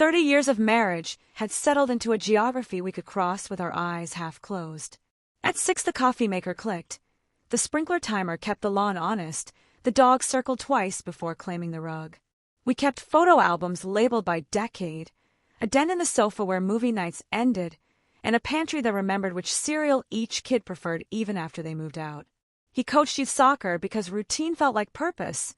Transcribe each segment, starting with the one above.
30 years of marriage had settled into a geography we could cross with our eyes half closed. At 6 the coffee maker clicked. The sprinkler timer kept the lawn honest. The dog circled twice before claiming the rug. We kept photo albums labeled by decade, a den in the sofa where movie nights ended, and a pantry that remembered which cereal each kid preferred even after they moved out. He coached youth soccer because routine felt like purpose.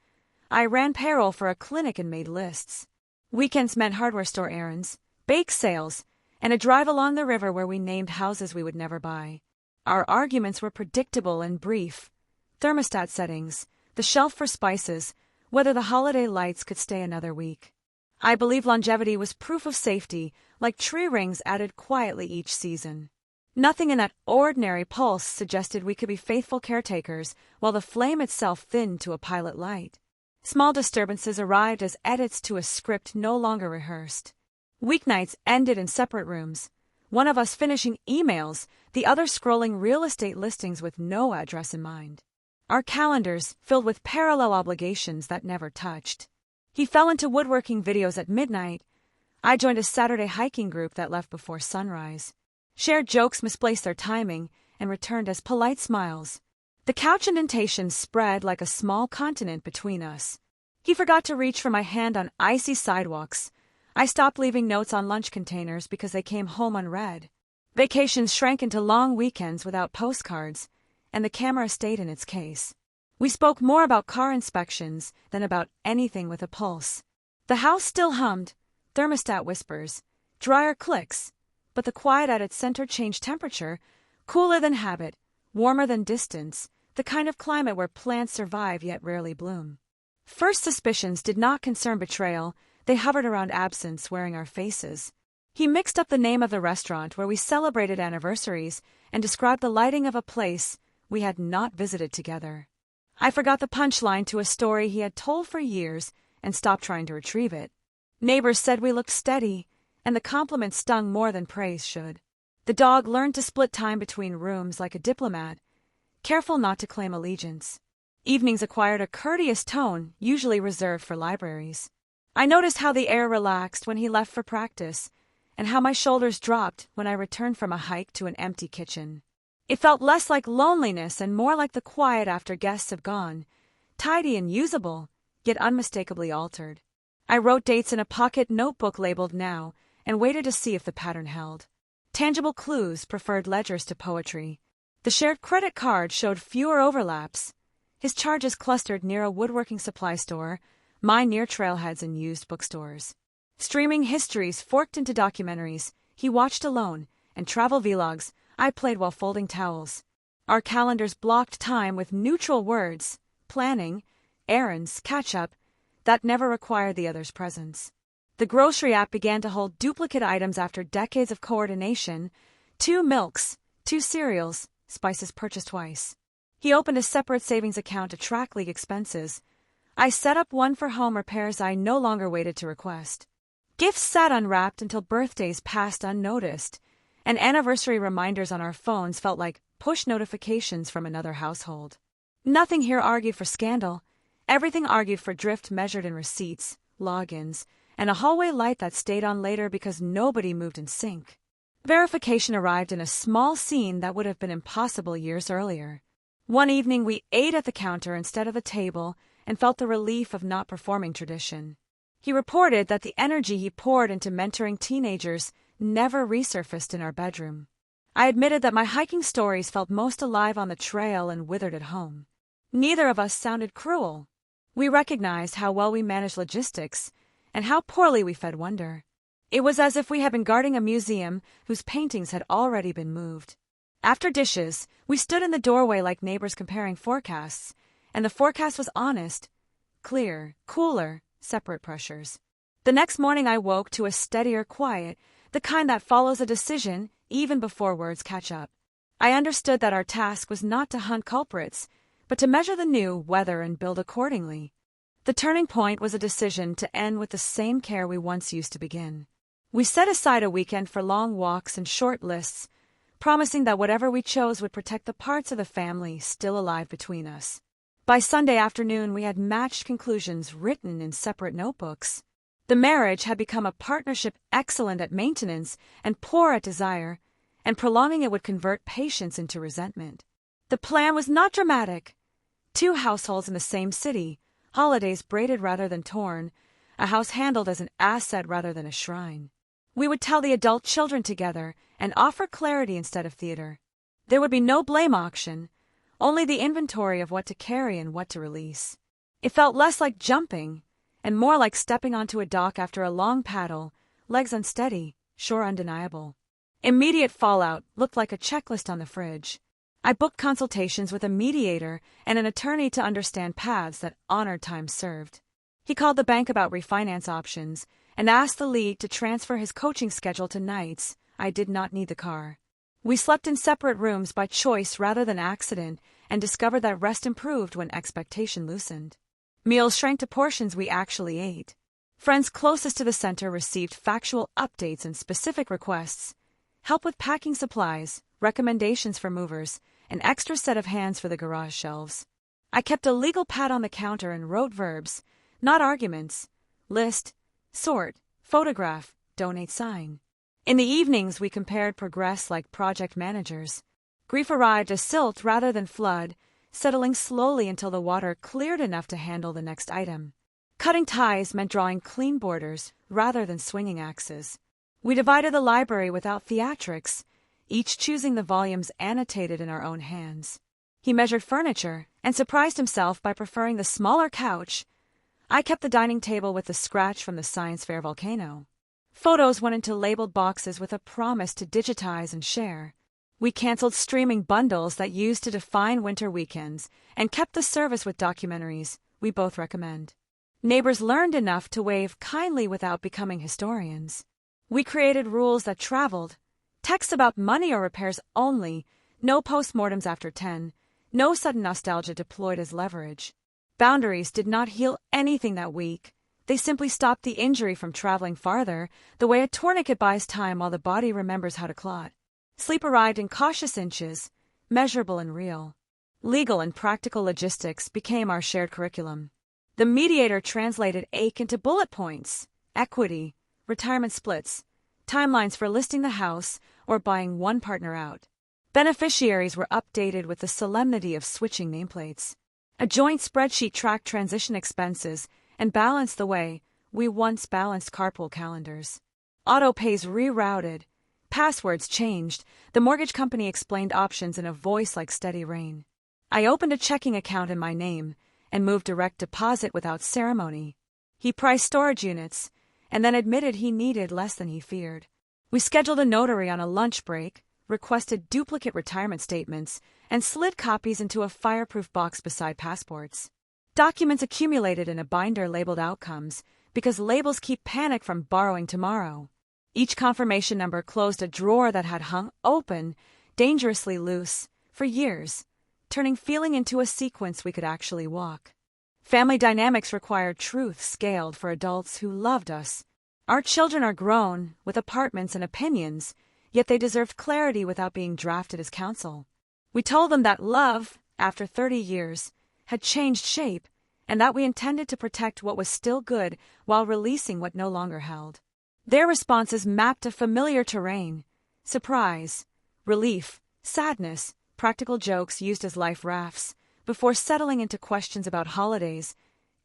I ran payroll for a clinic and made lists. Weekends meant hardware store errands, bake sales, and a drive along the river where we named houses we would never buy. Our arguments were predictable and brief. Thermostat settings, the shelf for spices, whether the holiday lights could stay another week. I believe longevity was proof of safety, like tree rings added quietly each season. Nothing in that ordinary pulse suggested we could be faithful caretakers, while the flame itself thinned to a pilot light. Small disturbances arrived as edits to a script no longer rehearsed. Weeknights ended in separate rooms, one of us finishing emails, the other scrolling real estate listings with no address in mind. Our calendars filled with parallel obligations that never touched. He fell into woodworking videos at midnight. I joined a Saturday hiking group that left before sunrise. Shared jokes misplaced their timing and returned as polite smiles. The couch indentations spread like a small continent between us. He forgot to reach for my hand on icy sidewalks. I stopped leaving notes on lunch containers because they came home unread. Vacations shrank into long weekends without postcards, and the camera stayed in its case. We spoke more about car inspections than about anything with a pulse. The house still hummed, thermostat whispers, dryer clicks, but the quiet at its center changed temperature, cooler than habit, warmer than distance, the kind of climate where plants survive yet rarely bloom. First suspicions did not concern betrayal. They hovered around absence, wearing our faces. He mixed up the name of the restaurant where we celebrated anniversaries and described the lighting of a place we had not visited together. I forgot the punchline to a story he had told for years and stopped trying to retrieve it. Neighbors said we looked steady, and the compliment stung more than praise should. The dog learned to split time between rooms like a diplomat, careful not to claim allegiance. Evenings acquired a courteous tone, usually reserved for libraries. I noticed how the air relaxed when he left for practice, and how my shoulders dropped when I returned from a hike to an empty kitchen. It felt less like loneliness and more like the quiet after guests have gone, tidy and usable, yet unmistakably altered. I wrote dates in a pocket notebook labeled now and waited to see if the pattern held. Tangible clues preferred ledgers to poetry. The shared credit card showed fewer overlaps. His charges clustered near a woodworking supply store, mine near trailheads and used bookstores. Streaming histories forked into documentaries he watched alone, and travel vlogs I played while folding towels. Our calendars blocked time with neutral words, planning, errands, catch-up, that never required the other's presence. The grocery app began to hold duplicate items after decades of coordination: 2 milks, 2 cereals, spices purchased twice. He opened a separate savings account to track league expenses. I set up one for home repairs I no longer waited to request. Gifts sat unwrapped until birthdays passed unnoticed, and anniversary reminders on our phones felt like push notifications from another household. Nothing here argued for scandal. Everything argued for drift measured in receipts, logins, and a hallway light that stayed on later because nobody moved in sync. Verification arrived in a small scene that would have been impossible years earlier. One evening we ate at the counter instead of the table and felt the relief of not performing tradition. He reported that the energy he poured into mentoring teenagers never resurfaced in our bedroom. I admitted that my hiking stories felt most alive on the trail and withered at home. Neither of us sounded cruel. We recognized how well we managed logistics and how poorly we fed wonder. It was as if we had been guarding a museum whose paintings had already been moved. After dishes, we stood in the doorway like neighbors comparing forecasts, and the forecast was honest, clear, cooler, separate pressures. The next morning I woke to a steadier quiet, the kind that follows a decision even before words catch up. I understood that our task was not to hunt culprits, but to measure the new weather and build accordingly. The turning point was a decision to end with the same care we once used to begin. We set aside a weekend for long walks and short lists, promising that whatever we chose would protect the parts of the family still alive between us. By Sunday afternoon, we had matched conclusions written in separate notebooks. The marriage had become a partnership excellent at maintenance and poor at desire, and prolonging it would convert patience into resentment. The plan was not dramatic. 2 households in the same city, holidays braided rather than torn, a house handled as an asset rather than a shrine. We would tell the adult children together and offer clarity instead of theater. There would be no blame auction, only the inventory of what to carry and what to release. It felt less like jumping and more like stepping onto a dock after a long paddle, legs unsteady, shore undeniable. Immediate fallout looked like a checklist on the fridge. I booked consultations with a mediator and an attorney to understand paths that honored time served. He called the bank about refinance options and asked the league to transfer his coaching schedule to nights. I did not need the car. We slept in separate rooms by choice rather than accident and discovered that rest improved when expectation loosened. Meals shrank to portions we actually ate. Friends closest to the center received factual updates and specific requests, help with packing supplies, recommendations for movers, an extra set of hands for the garage shelves. I kept a legal pad on the counter and wrote verbs, not arguments: list, sort, photograph, donate, sign. In the evenings, we compared progress like project managers. Grief arrived as silt rather than flood, settling slowly until the water cleared enough to handle the next item. Cutting ties meant drawing clean borders rather than swinging axes. We divided the library without theatrics, each choosing the volumes annotated in our own hands. He measured furniture and surprised himself by preferring the smaller couch. I kept the dining table with the scratch from the science fair volcano. Photos went into labeled boxes with a promise to digitize and share. We canceled streaming bundles that used to define winter weekends and kept the service with documentaries we both recommend. Neighbors learned enough to wave kindly without becoming historians. We created rules that traveled. Texts about money or repairs only, no postmortems after 10, no sudden nostalgia deployed as leverage. Boundaries did not heal anything that week. They simply stopped the injury from traveling farther, the way a tourniquet buys time while the body remembers how to clot. Sleep arrived in cautious inches, measurable and real. Legal and practical logistics became our shared curriculum. The mediator translated ache into bullet points: equity, retirement splits, timelines for listing the house or buying one partner out. Beneficiaries were updated with the solemnity of switching nameplates. A joint spreadsheet tracked transition expenses and balanced the way we once balanced carpool calendars. Auto-pays rerouted. Passwords changed. The mortgage company explained options in a voice like steady rain. I opened a checking account in my name and moved direct deposit without ceremony. He priced storage units and then admitted he needed less than he feared. We scheduled a notary on a lunch break, requested duplicate retirement statements, and slid copies into a fireproof box beside passports. Documents accumulated in a binder labeled outcomes because labels keep panic from borrowing tomorrow. Each confirmation number closed a drawer that had hung open, dangerously loose, for years, turning feeling into a sequence we could actually walk. Family dynamics required truth scaled for adults who loved us. Our children are grown, with apartments and opinions, yet they deserved clarity without being drafted as counsel. We told them that love, after 30 years, had changed shape, and that we intended to protect what was still good while releasing what no longer held. Their responses mapped a familiar terrain: surprise, relief, sadness, practical jokes used as life rafts, before settling into questions about holidays,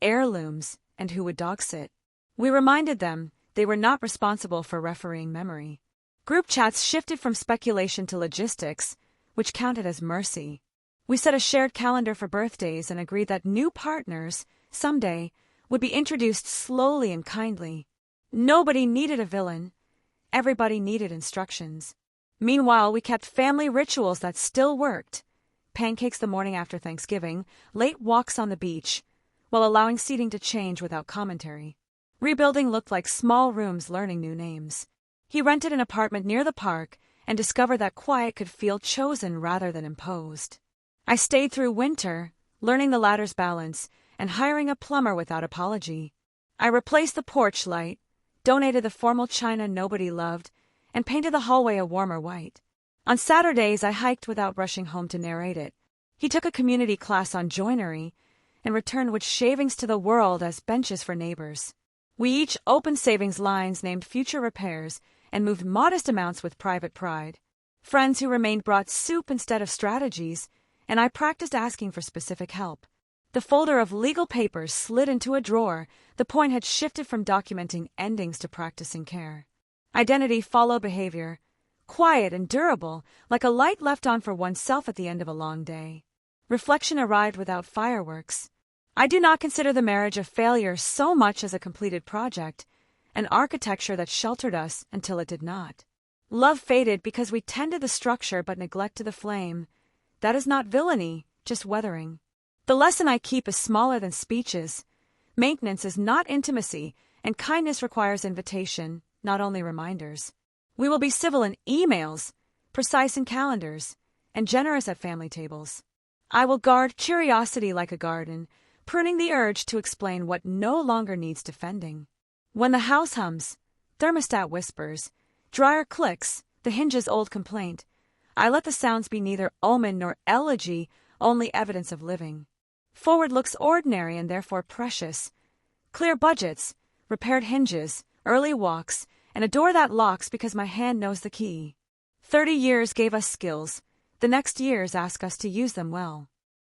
heirlooms, and who would dog sit. We reminded them they were not responsible for refereeing memory. Group chats shifted from speculation to logistics, which counted as mercy. We set a shared calendar for birthdays and agreed that new partners, someday, would be introduced slowly and kindly. Nobody needed a villain. Everybody needed instructions. Meanwhile, we kept family rituals that still worked: pancakes the morning after Thanksgiving, late walks on the beach, while allowing seating to change without commentary. Rebuilding looked like small rooms learning new names. He rented an apartment near the park and discovered that quiet could feel chosen rather than imposed. I stayed through winter, learning the ladder's balance and hiring a plumber without apology. I replaced the porch light, donated the formal china nobody loved, and painted the hallway a warmer white. On Saturdays, I hiked without rushing home to narrate it. He took a community class on joinery and returned with shavings to the world as benches for neighbors. We each opened savings lines named future repairs and moved modest amounts with private pride. Friends who remained brought soup instead of strategies, and I practiced asking for specific help. The folder of legal papers slid into a drawer. The point had shifted from documenting endings to practicing care. Identity followed behavior, quiet and durable, like a light left on for oneself at the end of a long day. Reflection arrived without fireworks. I do not consider the marriage a failure so much as a completed project, an architecture that sheltered us until it did not. Love faded because we tended the structure but neglected the flame. That is not villainy, just weathering. The lesson I keep is smaller than speeches. Maintenance is not intimacy, and kindness requires invitation, not only reminders. We will be civil in emails, precise in calendars, and generous at family tables. I will guard curiosity like a garden, pruning the urge to explain what no longer needs defending. When the house hums, thermostat whispers, dryer clicks, the hinge's old complaint, I let the sounds be neither omen nor elegy, only evidence of living. Forward looks ordinary and therefore precious. Clear budgets, repaired hinges, early walks, and a door that locks because my hand knows the key. 30 years gave us skills. The next years ask us to use them well.